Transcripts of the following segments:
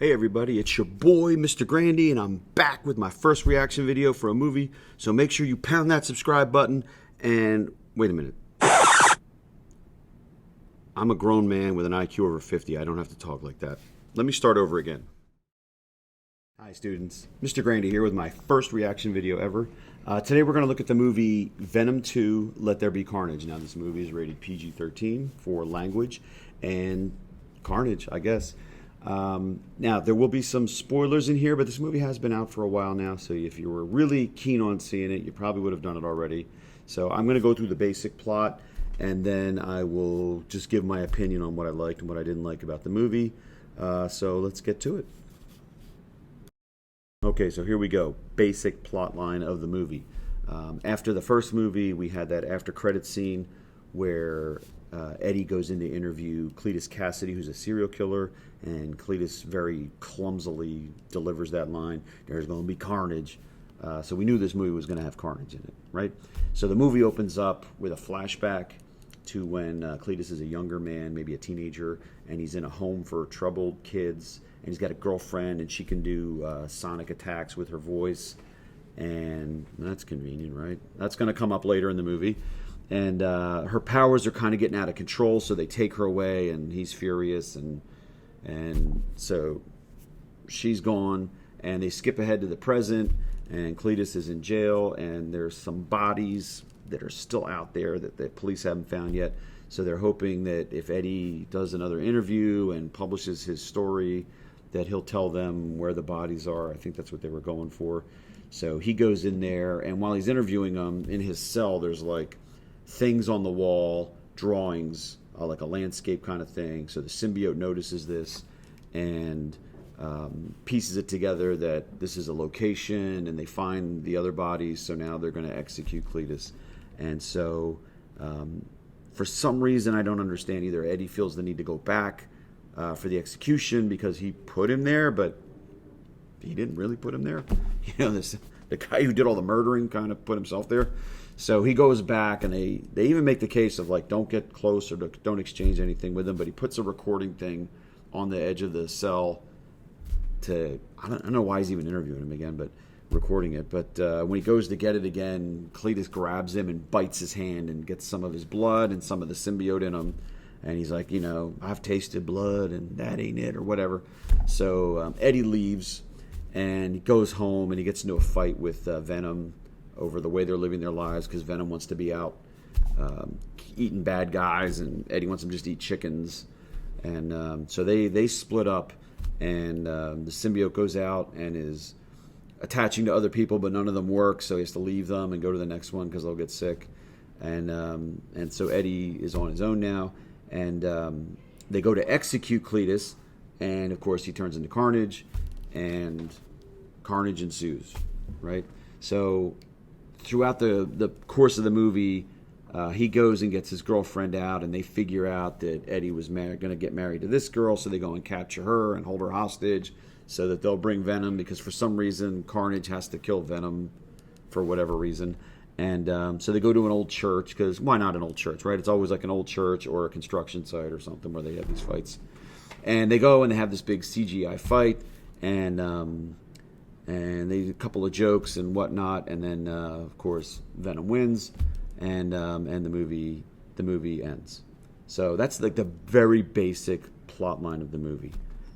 Hey everybody, it's your boy Mr. Grandy, and I'm back with my first reaction video for a movie. So make sure you pound that subscribe button and wait a minute. I'm a grown man with an IQ over 50. I don't have to talk like that. Let me start over again. Hi students, Mr. Grandy here with my first reaction video ever. Today we're going to look at the movie Venom 2, Let There Be Carnage. Now this movie is rated PG-13 for language and carnage, I guess. Now there will be some spoilers in here, but this movie has been out for a while now, so if you were really keen on seeing it, you probably would have done it already. So I'm going to go through the basic plot, and then I will just give my opinion on what I liked and what I didn't like about the movie. So let's get to it. Okay, so here we go. Basic plot line of the movie. After the first movie, we had that after credit scene where Eddie goes in to interview Cletus Cassidy, who's a serial killer, and Cletus very clumsily delivers that line, "There's going to be carnage." So we knew this movie was going to have carnage in it, right? So the movie opens up with a flashback to when Cletus is a younger man, maybe a teenager, and he's in a home for troubled kids, and he's got a girlfriend, and she can do sonic attacks with her voice, and that's convenient, right? That's going to come up later in the movie. And her powers are kind of getting out of control, so they take her away, and he's furious, and so she's gone, and they skip ahead to the present, and Cletus is in jail, and there's some bodies that are still out there that the police haven't found yet. So they're hoping that if Eddie does another interview and publishes his story, that he'll tell them where the bodies are. I think that's what they were going for. So he goes in there, and while he's interviewing them, in his cell, there's like things on the wall, drawings, like a landscape kind of thing. So the symbiote notices this and pieces it together that this is a location, and they find the other bodies. So now they're going to execute Cletus. And so for some reason, I don't understand either. Eddie feels the need to go back for the execution because he put him there, but he didn't really put him there. You know, the guy who did all the murdering kind of put himself there. So he goes back, and they even make the case of like, don't get close or don't exchange anything with him. But he puts a recording thing on the edge of the cell to, I don't know why he's even interviewing him again, but recording it. But when he goes to get it again, Cletus grabs him and bites his hand and gets some of his blood and some of the symbiote in him. And he's like, you know, I've tasted blood and that ain't it, or whatever. So Eddie leaves, and he goes home, and he gets into a fight with Venom over the way they're living their lives, because Venom wants to be out eating bad guys, and Eddie wants him just to eat chickens. And so they split up, and the symbiote goes out and is attaching to other people, but none of them work, so he has to leave them and go to the next one because they'll get sick. And so Eddie is on his own now, and they go to execute Cletus, and of course he turns into Carnage, and carnage ensues, right? So throughout the course of the movie, he goes and gets his girlfriend out, and they figure out that Eddie was going to get married to this girl, so they go and capture her and hold her hostage so that they'll bring Venom, because for some reason Carnage has to kill Venom for whatever reason. And so they go to an old church, because why not an old church, right? It's always like an old church or a construction site or something where they have these fights. And they go and they have this big CGI fight, and they do a couple of jokes and whatnot, and then of course Venom wins, and the movie ends. So that's like the very basic plot line of the movie.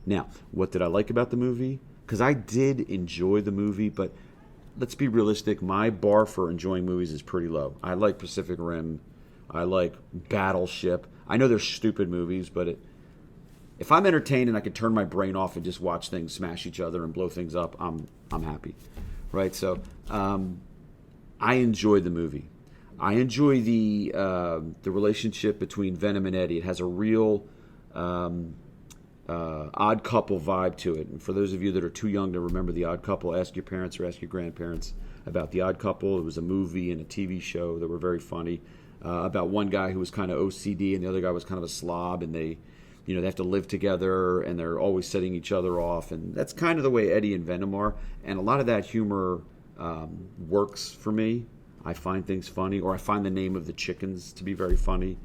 Now, what did I like about the movie? Because I did enjoy the movie, but let's be realistic. My bar for enjoying movies is pretty low. I like Pacific Rim. I like Battleship. I know they're stupid movies, but if I'm entertained and I can turn my brain off and just watch things smash each other and blow things up, I'm happy, right? So I enjoy the movie. I enjoy the relationship between Venom and Eddie. It has a real Odd Couple vibe to it. And for those of you that are too young to remember the Odd Couple, ask your parents or ask your grandparents about the Odd Couple. It was a movie and a TV show that were very funny about one guy who was kind of OCD and the other guy was kind of a slob, and they have to live together, and they're always setting each other off, and that's kind of the way Eddie and Venom are. And a lot of that humor works for me. I find things funny, or I find the name of the chickens to be very funny.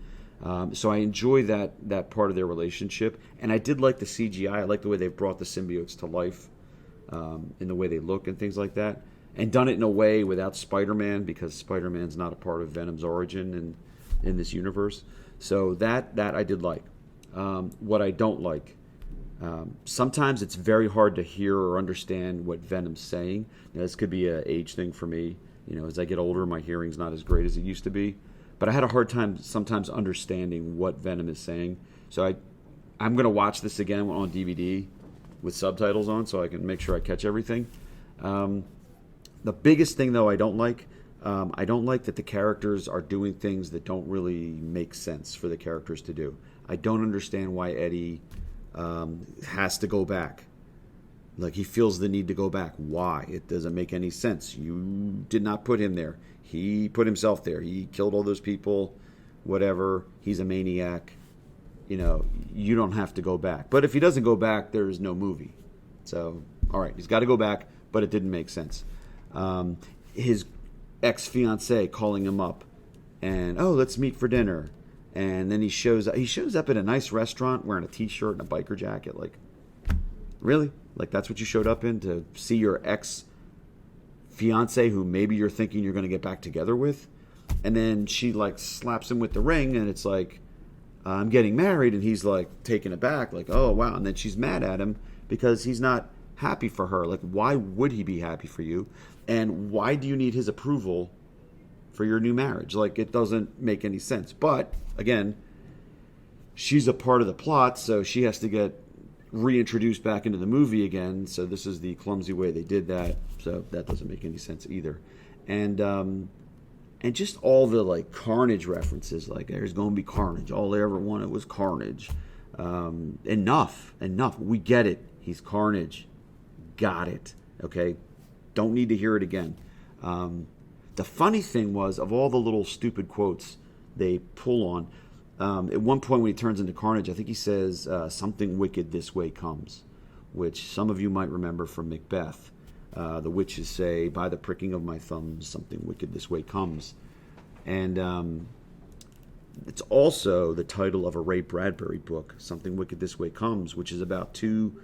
So I enjoy that part of their relationship, and I did like the CGI. I like the way they've brought the symbiotes to life, in the way they look and things like that, and done it in a way without Spider-Man, because Spider-Man's not a part of Venom's origin in this universe. So that I did like. What I don't like, sometimes it's very hard to hear or understand what Venom's saying. Now, this could be an age thing for me. As I get older, my hearing's not as great as it used to be. But I had a hard time sometimes understanding what Venom is saying. So I'm going to watch this again on DVD with subtitles on so I can make sure I catch everything. The biggest thing, though, I don't like that the characters are doing things that don't really make sense for the characters to do. I don't understand why Eddie has to go back. Like, he feels the need to go back. Why? It doesn't make any sense. You did not put him there. He put himself there. He killed all those people, whatever. He's a maniac. You don't have to go back. But if he doesn't go back, there is no movie. So, all right, he's got to go back, but it didn't make sense. His ex-fiancée calling him up and, let's meet for dinner. And then he shows up at a nice restaurant wearing a T-shirt and a biker jacket. Like, really? Like, that's what you showed up in, to see your ex-fiancée who maybe you're thinking you're going to get back together with? And then she, like, slaps him with the ring, and it's like, I'm getting married, and he's, like, taken aback, like, oh, wow. And then she's mad at him because he's not happy for her. Like, why would he be happy for you? And why do you need his approval for your new marriage? Like, it doesn't make any sense. But, again, she's a part of the plot, so she has to get reintroduced back into the movie again. So this is the clumsy way they did that. So that doesn't make any sense either. And just all the, like, Carnage references, like, there's going to be Carnage. All they ever wanted was Carnage. Enough. We get it. He's Carnage. Got it. Okay? Don't need to hear it again. The funny thing was, of all the little stupid quotes they pull on, at one point when he turns into Carnage, I think he says, something wicked this way comes, which some of you might remember from Macbeth. The witches say, by the pricking of my thumbs, something wicked this way comes. And it's also the title of a Ray Bradbury book, Something Wicked This Way Comes, which is about two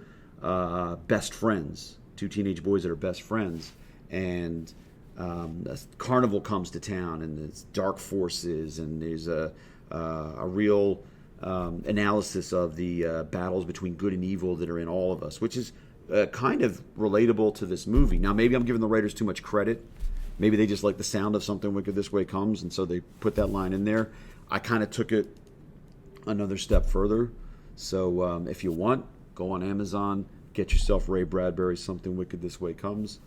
best friends, two teenage boys that are best friends. And a carnival comes to town, and there's dark forces, and there's a real analysis of the battles between good and evil that are in all of us, which is kind of relatable to this movie. Now, maybe I'm giving the writers too much credit. Maybe they just like the sound of Something Wicked This Way Comes, and so they put that line in there. I kind of took it another step further. So if you want, go on Amazon, get yourself Ray Bradbury, Something Wicked This Way Comes.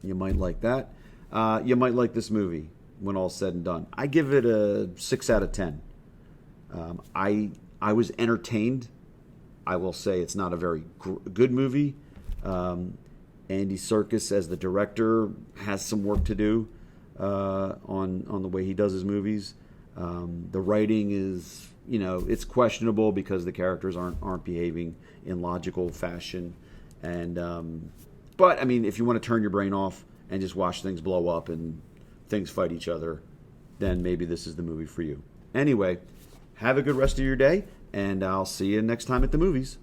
You might like that. You might like this movie when all's said and done. I give it a 6 out of 10. I was entertained. I will say it's not a very good movie. Andy Serkis as the director has some work to do on the way he does his movies. The writing is, it's questionable because the characters aren't behaving in logical fashion. And but I mean, if you want to turn your brain off and just watch things blow up and things fight each other, then maybe this is the movie for you. Anyway, have a good rest of your day, and I'll see you next time at the movies.